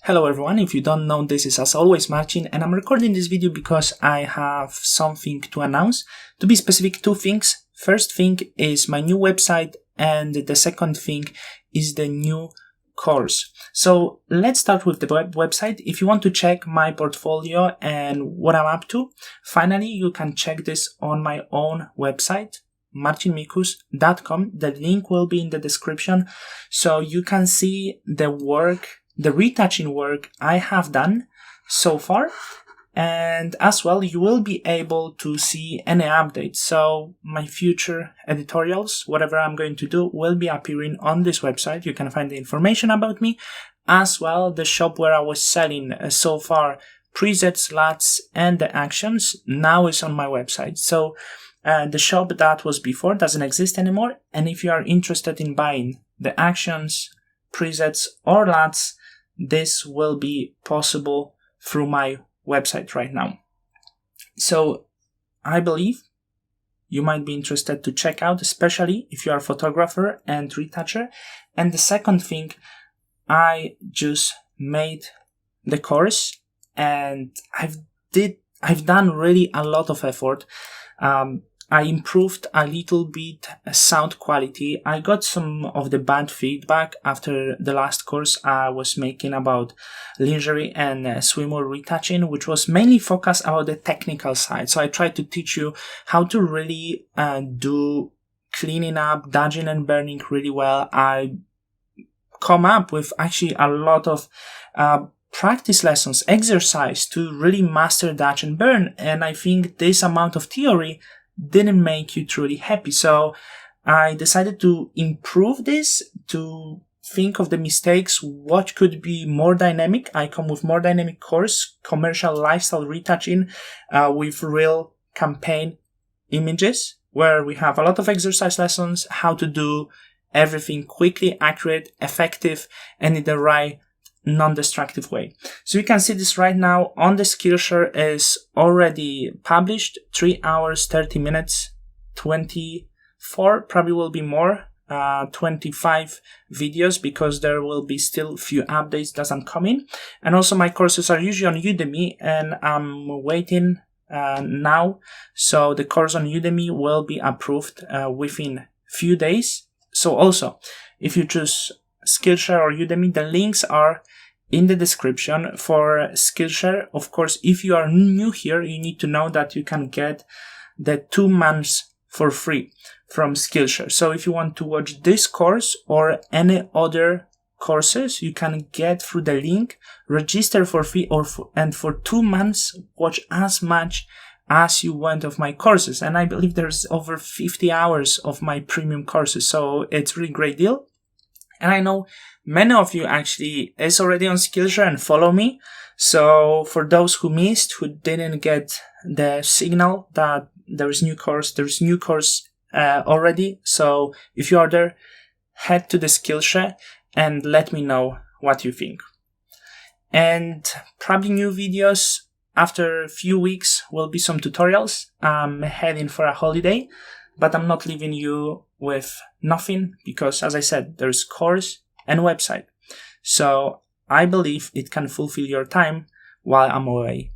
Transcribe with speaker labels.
Speaker 1: Hello everyone, if you don't know, this is as always Marcin, and I'm recording this video because I have something to announce. To be specific, two things. First thing is my new website, and the second thing is the new course. So let's start with the website. If you want to check my portfolio and what I'm up to, finally you can check this on my own website, marcinmikus.com. The link will be in the description, so you can see the retouching work I have done so far, and as well you will be able to see any updates. So my future editorials, whatever I'm going to do, will be appearing on this website. You can find the information about me, as well the shop where I was selling so far presets, LUTs, and the actions now is on my website. So the shop that was before doesn't exist anymore, and if you are interested in buying the actions, presets, or LUTs, this will be possible through my website right now. So I believe you might be interested to check out, especially if you are a photographer and retoucher. And the second thing, I just made the course, and I've done really a lot of effort. I improved a little bit sound quality. I got some of the bad feedback after the last course I was making about lingerie and swimwear retouching, which was mainly focused about the technical side. So I tried to teach you how to really do cleaning up, dodging and burning really well. I come up with actually a lot of practice lessons, exercise to really master dodge and burn. And I think this amount of theory didn't make you truly happy. So I decided to improve this, to think of the mistakes, what could be more dynamic. I come with more dynamic course, commercial lifestyle retouching with real campaign images, where we have a lot of exercise lessons, how to do everything quickly, accurate, effective, and in the right non-destructive way. So you can see this right now on the Skillshare is already published, 3 hours, 30 minutes, 24, probably will be more, 25 videos, because there will be still few updates doesn't come in. And also my courses are usually on Udemy, and I'm waiting now. So the course on Udemy will be approved within few days. So also, if you choose Skillshare or Udemy, the links are in the description. For Skillshare, of course, if you are new here, you need to know that you can get the 2 months for free from Skillshare. So if you want to watch this course or any other courses, you can get through the link, register for free, and for 2 months watch as much as you want of my courses. And I believe there's over 50 hours of my premium courses, so it's a really great deal. And I know many of you actually is already on Skillshare and follow me. So for those who missed, who didn't get the signal that there's new course already. So if you are there, head to the Skillshare and let me know what you think. And probably new videos after a few weeks will be some tutorials. I'm heading for a holiday, but I'm not leaving you with nothing, because as I said, there's course and website. So I believe it can fulfill your time while I'm away.